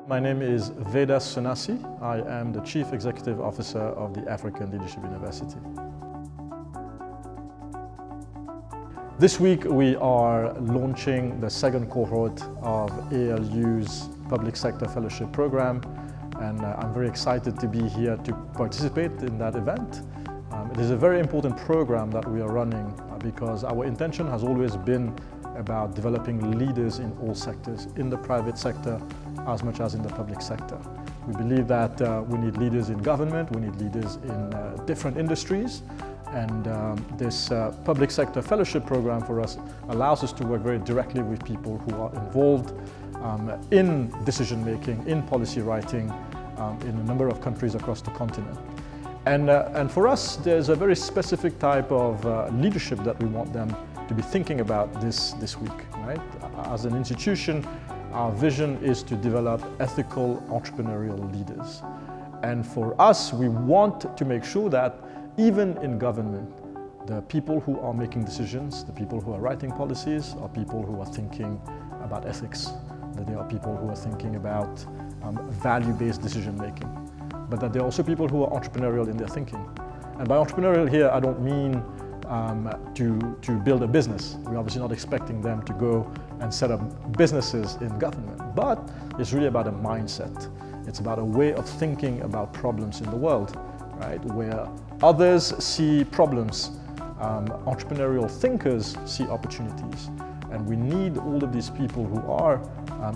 My name is Veda. I am the Chief Executive Officer of the African Leadership University. This week we are launching the second cohort of ALU's Public Sector Fellowship Program, and I'm very excited to be here to participate in that event. It is a very important program that we are running because our intention has always been about developing leaders in all sectors, in the private sector as much as in the public sector. We believe that we need leaders in government, we need leaders in different industries, and this public sector fellowship program for us allows us to work very directly with people who are involved in decision making, in policy writing in a number of countries across the continent. And for us, there's a very specific type of leadership that we want them to be thinking about this week, right? As an institution, our vision is to develop ethical entrepreneurial leaders. And for us, we want to make sure that even in government, the people who are making decisions, the people who are writing policies, are people who are thinking about ethics, that they are people who are thinking about value-based decision making, but that they're also people who are entrepreneurial in their thinking. And by entrepreneurial here, I don't mean to build a business. We're obviously not expecting them to go and set up businesses in government, but it's really about a mindset. It's about a way of thinking about problems in the world, right? Where others see problems, entrepreneurial thinkers see opportunities. And we need all of these people who are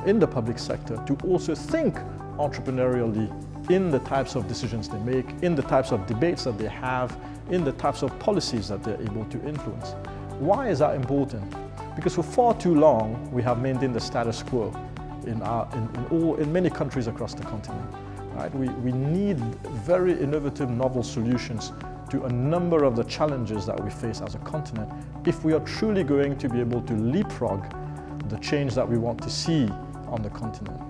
in the public sector to also think entrepreneurially in the types of decisions they make, in the types of debates that they have, in the types of policies that they're able to influence. Why is that important? Because for far too long, we have maintained the status quo in many countries across the continent. Right? We need very innovative, novel solutions to a number of the challenges that we face as a continent if we are truly going to be able to leapfrog the change that we want to see on the continent.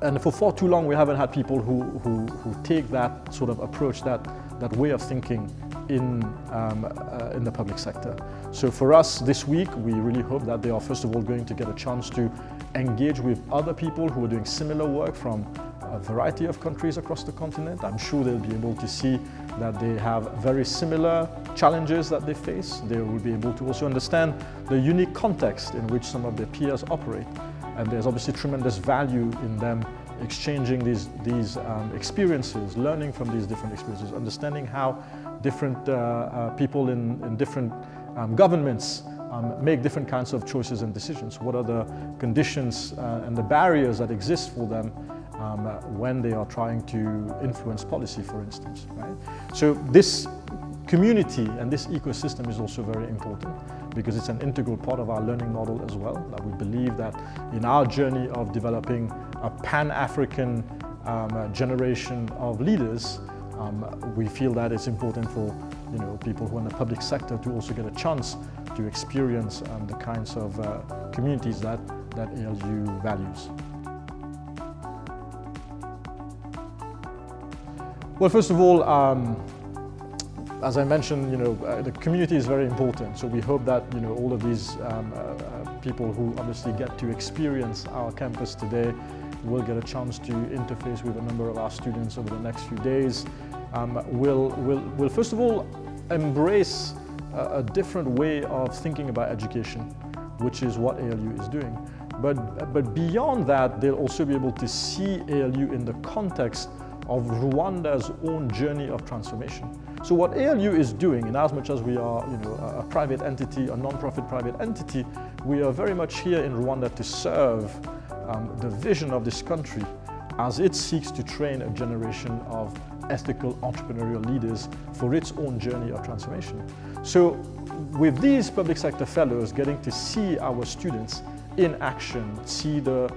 And for far too long, we haven't had people who take that sort of approach, that way of thinking in the public sector. So for us this week, we really hope that they are first of all going to get a chance to engage with other people who are doing similar work from a variety of countries across the continent. I'm sure they'll be able to see that they have very similar challenges that they face. They will be able to also understand the unique context in which some of their peers operate. And there's obviously tremendous value in them exchanging these experiences, learning from these different experiences, understanding how different people in different governments make different kinds of choices and decisions. What are the conditions and the barriers that exist for them when they are trying to influence policy, for instance, right? So this community and this ecosystem is also very important because it's an integral part of our learning model as well. That we believe that in our journey of developing a Pan-African generation of leaders, we feel that it's important for people who are in the public sector to also get a chance to experience the kinds of communities that ALU values. Well, first of all, as I mentioned, the community is very important. So we hope that all of these people who obviously get to experience our campus today will get a chance to interface with a number of our students over the next few days. Will first of all embrace a different way of thinking about education, which is what ALU is doing. But beyond that, they'll also be able to see ALU in the context of Rwanda's own journey of transformation. So what ALU is doing, in as much as we are a private entity, a non-profit private entity, we are very much here in Rwanda to serve the vision of this country as it seeks to train a generation of ethical entrepreneurial leaders for its own journey of transformation. So with these public sector fellows getting to see our students in action, see the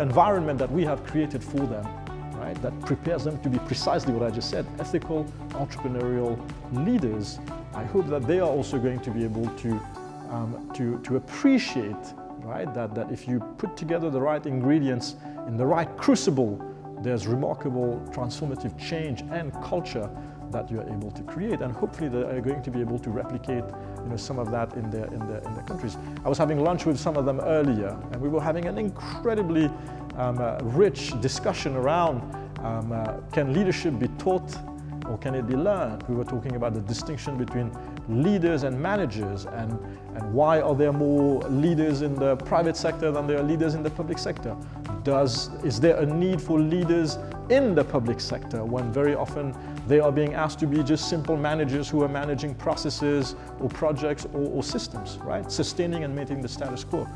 environment that we have created for them, right, that prepares them to be precisely what I just said, ethical entrepreneurial leaders, I hope that they are also going to be able to appreciate, right, that if you put together the right ingredients in the right crucible, there's remarkable transformative change and culture that you're able to create, and hopefully they are going to be able to replicate some of that in their countries. I was having lunch with some of them earlier, and we were having an incredibly rich discussion around can leadership be taught or can it be learned? We were talking about the distinction between leaders and managers, and why are there more leaders in the private sector than there are leaders in the public sector? Is there a need for leaders in the public sector when very often they are being asked to be just simple managers who are managing processes or projects or systems, right? Sustaining and maintaining the status quo.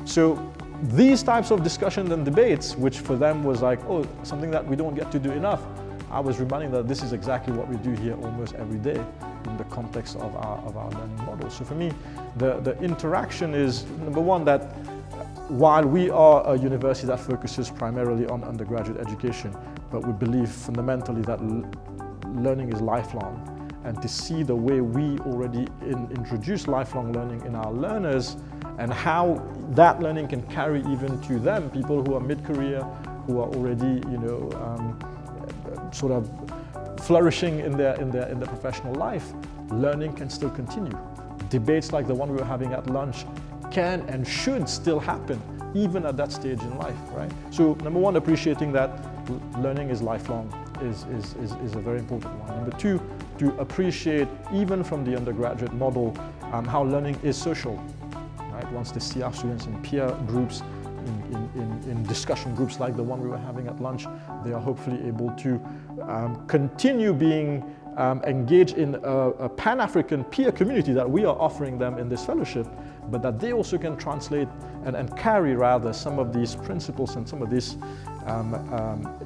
So these types of discussions and debates, which for them was like, oh, something that we don't get to do enough, I was reminding that this is exactly what we do here almost every day in the context of our learning model. So for me, the interaction is, number one, that while we are a university that focuses primarily on undergraduate education, but we believe fundamentally that learning is lifelong, and to see the way we already introduce lifelong learning in our learners and how that learning can carry even to them, people who are mid-career, who are already, sort of flourishing in their professional life, learning can still continue. Debates like the one we were having at lunch can and should still happen even at that stage in life, right? So number one, appreciating that learning is lifelong is a very important one. Number two, to appreciate even from the undergraduate model how learning is social, right? Once they see our students in peer groups, in discussion groups like the one we were having at lunch, they are hopefully able to continue being engaged in a Pan-African peer community that we are offering them in this fellowship, but that they also can translate and carry rather some of these principles and some of this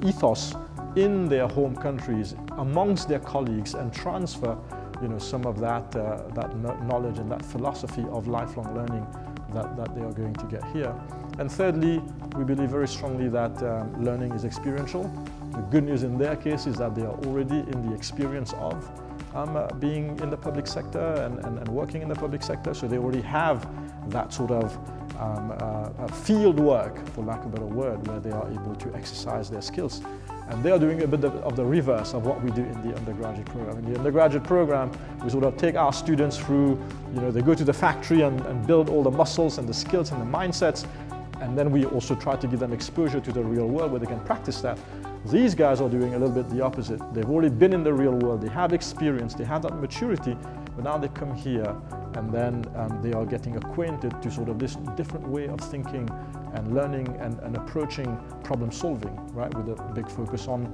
ethos in their home countries amongst their colleagues and transfer some of that knowledge and that philosophy of lifelong learning that they are going to get here. And thirdly, we believe very strongly that learning is experiential. The good news in their case is that they are already in the experience of being in the public sector and working in the public sector, so they already have that sort of field work, for lack of a better word, where they are able to exercise their skills. And they are doing a bit of the reverse of what we do in the undergraduate program. In the undergraduate program, we sort of take our students through, they go to the factory and build all the muscles and the skills and the mindsets, and then we also try to give them exposure to the real world where they can practice that. These guys are doing a little bit the opposite. They've already been in the real world, they have experience, they have that maturity, but now they come here and then they are getting acquainted to sort of this different way of thinking and learning and approaching problem solving, right? With a big focus on,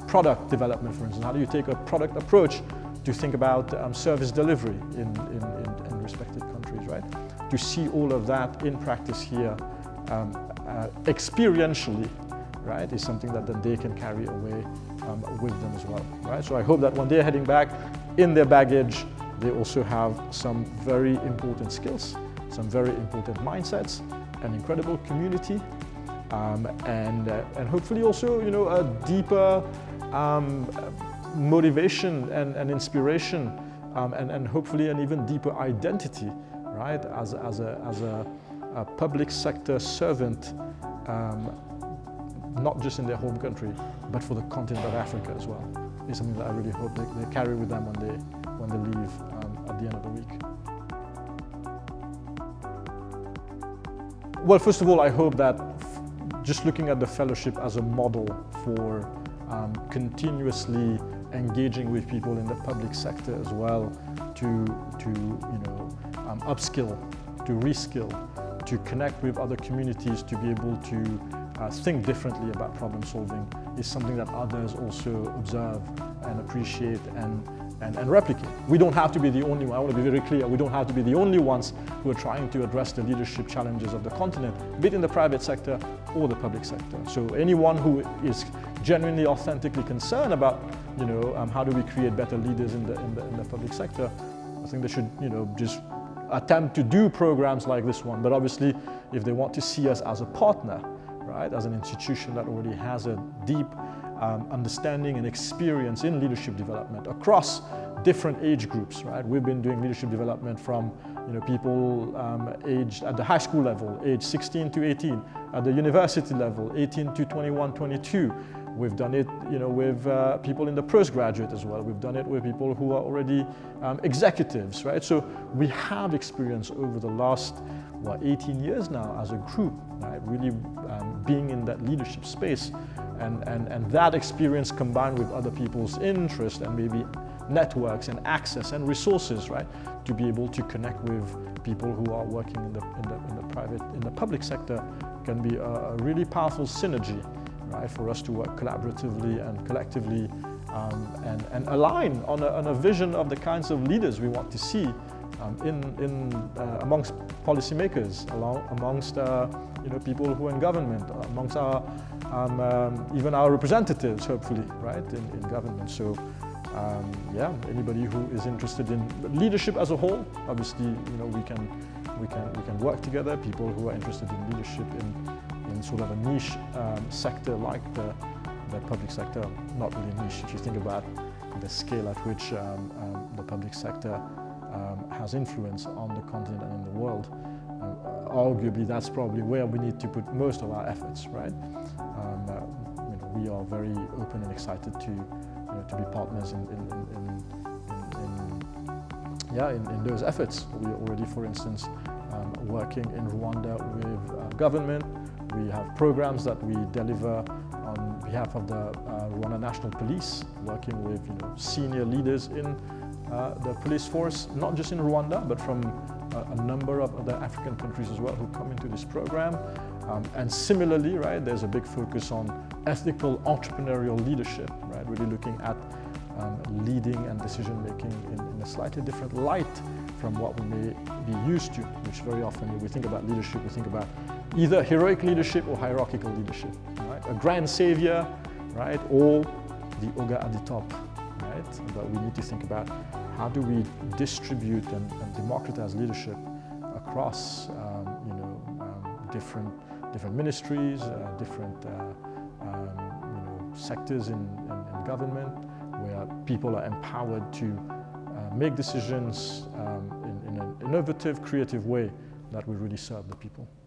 product development, for instance. How do you take a product approach to think about service delivery in respective countries, right? To see all of that in practice here, experientially, right, is something that then they can carry away with them as well, right? So I hope that when they're heading back, in their baggage, they also have some very important skills, some very important mindsets, an incredible community, and hopefully also, a deeper motivation and inspiration, and hopefully an even deeper identity, right, as a public sector servant, not just in their home country, but for the continent of Africa as well. It's something that I really hope they carry with them when they leave at the end of the week. Well, first of all, I hope that just looking at the fellowship as a model for continuously engaging with people in the public sector as well, to upskill, to reskill, to connect with other communities, to be able to think differently about problem solving, is something that others also observe and appreciate and replicate. We don't have to be the only one. I want to be very clear. We don't have to be the only ones who are trying to address the leadership challenges of the continent, be it in the private sector or the public sector. So anyone who is genuinely, authentically concerned about, how do we create better leaders in the public sector, I think they should, just attempt to do programs like this one. But obviously, if they want to see us as a partner, right, as an institution that already has a deep understanding and experience in leadership development across different age groups, right? We've been doing leadership development from people aged at the high school level, age 16 to 18, at the university level, 18 to 21, 22, We've done it, with people in the postgraduate as well. We've done it with people who are already executives, right? So we have experience over the last 18 years now as a group, right? Really being in that leadership space, and that experience combined with other people's interest and maybe networks and access and resources, right, to be able to connect with people who are working in the public sector can be a really powerful synergy, right, for us to work collaboratively and collectively and align on a vision of the kinds of leaders we want to see amongst policymakers, amongst people who are in government, amongst our even our representatives, hopefully, right, in government. So. Anybody who is interested in leadership as a whole, obviously, we can work together. People who are interested in leadership in sort of a niche sector like the public sector, not really niche if you think about the scale at which the public sector has influence on the continent and in the world. Arguably, that's probably where we need to put most of our efforts, right? We are very open and excited to be partners in those efforts. We are already, for instance, working in Rwanda with government. We have programs that we deliver on behalf of the Rwanda National Police, working with senior leaders in the police force, not just in Rwanda, but from a number of other African countries as well who come into this program. And similarly, right, there's a big focus on ethical entrepreneurial leadership, right, really looking at leading and decision-making in a slightly different light from what we may be used to, which very often when we think about leadership, we think about either heroic leadership or hierarchical leadership, right? A grand savior, right, or the ogre at the top, right? But we need to think about how do we distribute and democratize leadership across, different ministries, different sectors in government, where people are empowered to make decisions in an innovative, creative way that will really serve the people.